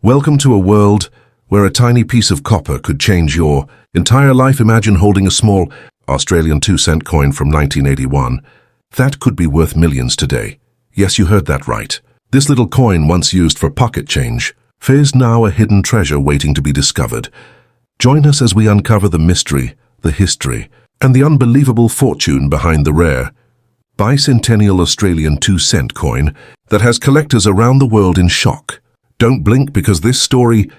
Welcome to a world where a tiny piece of copper could change your entire life. Imagine holding a small Australian 2-cent coin from 1981. That could be worth millions today. Yes, you heard that right. This little coin, once used for pocket change, is now a hidden treasure waiting to be discovered. Join us as we uncover the mystery, the history, and the unbelievable fortune behind the rare bicentennial Australian 2-cent coin that has collectors around the world in shock. Don't blink, because this story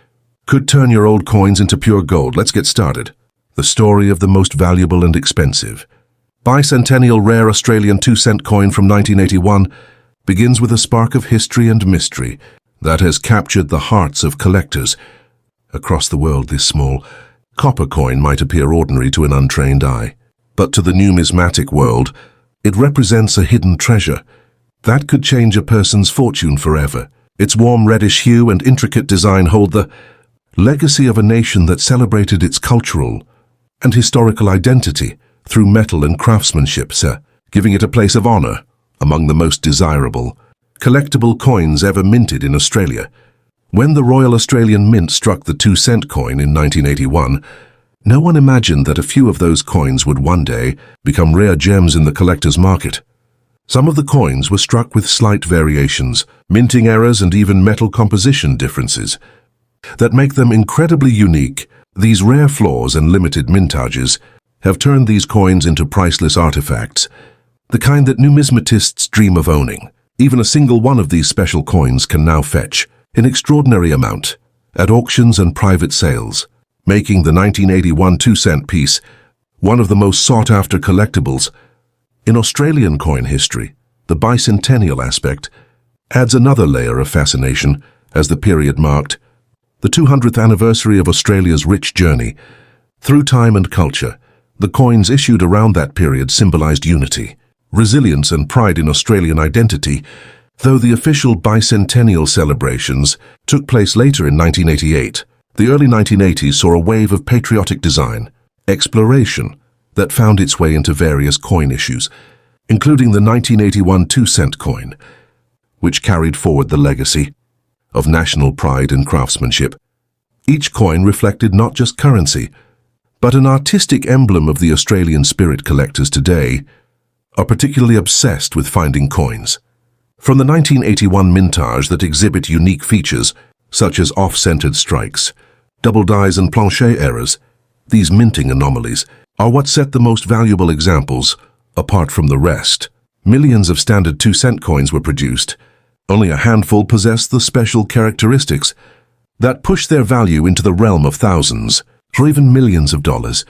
could turn your old coins into pure gold. Let's get started. The story of the most valuable and expensive bicentennial rare Australian 2-cent coin from 1981 begins with a spark of history and mystery that has captured the hearts of collectors across the world. This small copper coin might appear ordinary to an untrained eye, but to the numismatic world, it represents a hidden treasure that could change a person's fortune forever. Its warm reddish hue and intricate design hold the legacy of a nation that celebrated its cultural and historical identity through metal and craftsmanship, giving it a place of honor among the most desirable collectible coins ever minted in Australia. When the Royal Australian Mint struck the 2-cent coin in 1981, no one imagined that a few of those coins would one day become rare gems in the collector's market. Some of the coins were struck with slight variations, minting errors, and even metal composition differences that make them incredibly unique. These rare flaws and limited mintages have turned these coins into priceless artifacts, the kind that numismatists dream of owning. Even a single one of these special coins can now fetch an extraordinary amount at auctions and private sales, making the 1981 2-cent piece one of the most sought-after collectibles in Australian coin history. The bicentennial aspect adds another layer of fascination, as the period marked the 200th anniversary of Australia's rich journey through time and culture. The coins issued around that period symbolized unity, resilience, and pride in Australian identity, though the official bicentennial celebrations took place later in 1988. The early 1980s saw a wave of patriotic design exploration that found its way into various coin issues, including the 1981 2-cent coin, which carried forward the legacy of national pride and craftsmanship. Each coin reflected not just currency, but an artistic emblem of the Australian spirit. Collectors today are particularly obsessed with finding coins from the 1981 mintage that exhibit unique features such as off-centered strikes, double dies, and planchet errors. These minting anomalies are what set the most valuable examples apart from the rest. Millions of standard 2-cent coins were produced. Only a handful possessed the special characteristics that push their value into the realm of thousands or even millions of dollars.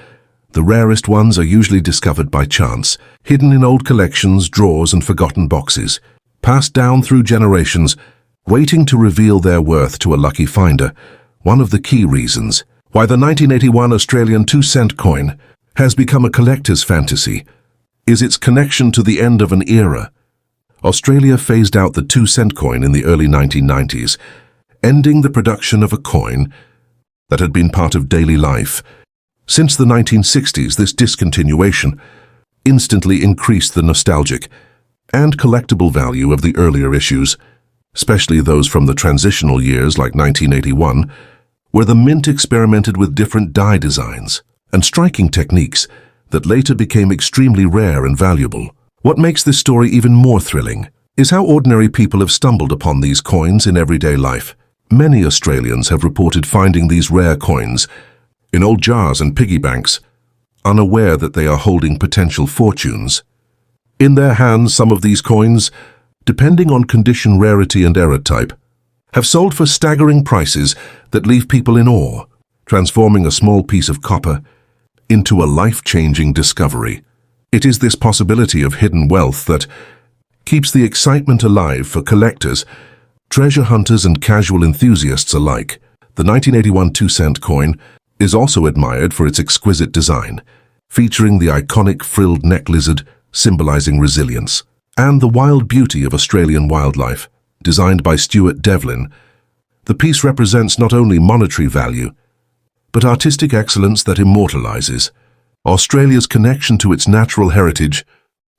The rarest ones are usually discovered by chance, hidden in old collections, drawers, and forgotten boxes, passed down through generations, waiting to reveal their worth to a lucky finder. One of the key reasons why the 1981 Australian 2-cent coin has become a collector's fantasy is its connection to the end of an era. Australia phased out the 2-cent coin in the early 1990s, ending the production of a coin that had been part of daily life. Since the 1960s, this discontinuation instantly increased the nostalgic and collectible value of the earlier issues, especially those from the transitional years like 1981, where the mint experimented with different die designs and striking techniques that later became extremely rare and valuable. What makes this story even more thrilling is how ordinary people have stumbled upon these coins in everyday life. Many Australians have reported finding these rare coins in old jars and piggy banks, unaware that they are holding potential fortunes in their hands. Some of these coins, depending on condition, rarity, and error type, have sold for staggering prices that leave people in awe, transforming a small piece of copper into a life-changing discovery. It is this possibility of hidden wealth that keeps the excitement alive for collectors, treasure hunters, and casual enthusiasts alike. The 1981 2-cent coin is also admired for its exquisite design, featuring the iconic frilled neck lizard symbolizing resilience, and the wild beauty of Australian wildlife. Designed by Stuart Devlin, the piece represents not only monetary value, but artistic excellence that immortalizes Australia's connection to its natural heritage.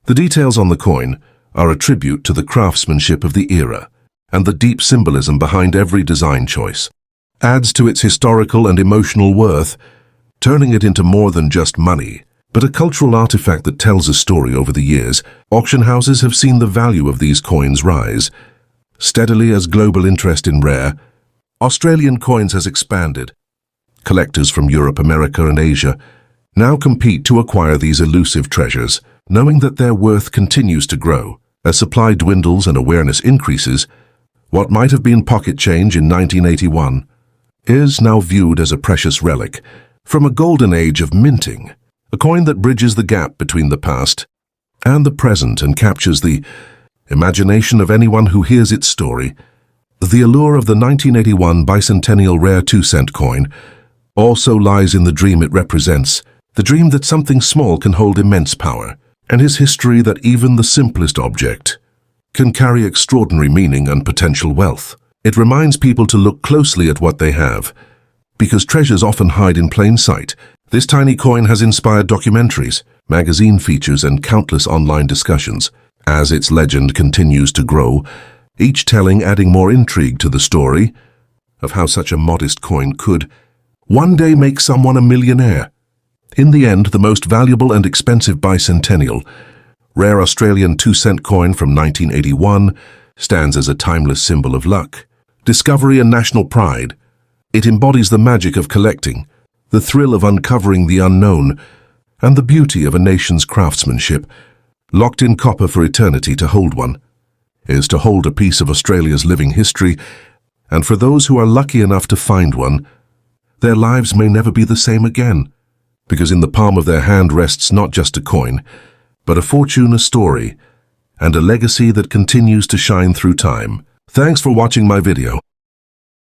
The details on the coin are a tribute to the craftsmanship of the era and the deep symbolism behind every design choice. adds to its historical and emotional worth, turning it into more than just money, but a cultural artifact that tells a story over the years. Auction houses have seen the value of these coins rise steadily as global interest in rare Australian coins has expanded. Collectors from Europe, America, and Asia now compete to acquire these elusive treasures, knowing that their worth continues to grow. As supply dwindles and awareness increases, what might have been pocket change in 1981 is now viewed as a precious relic from a golden age of minting, a coin that bridges the gap between the past and the present and captures the imagination of anyone who hears its story. The allure of the 1981 bicentennial rare 2-cent coin also lies in the dream it represents, the dream that something small can hold immense power, and his history that even the simplest object can carry extraordinary meaning and potential wealth. It reminds people to look closely at what they have, because treasures often hide in plain sight. This tiny coin has inspired documentaries, magazine features, and countless online discussions. As its legend continues to grow, each telling adding more intrigue to the story of how such a modest coin could one day make someone a millionaire. In the end, the most valuable and expensive bicentennial, rare Australian 2-cent coin from 1981, stands as a timeless symbol of luck, discovery, and national pride. It embodies the magic of collecting, the thrill of uncovering the unknown, and the beauty of a nation's craftsmanship. Locked in copper for eternity, to hold one is to hold a piece of Australia's living history, and for those who are lucky enough to find one, their lives may never be the same again, because in the palm of their hand rests not just a coin, but a fortune, a story, and a legacy that continues to shine through time. Thanks for watching my video.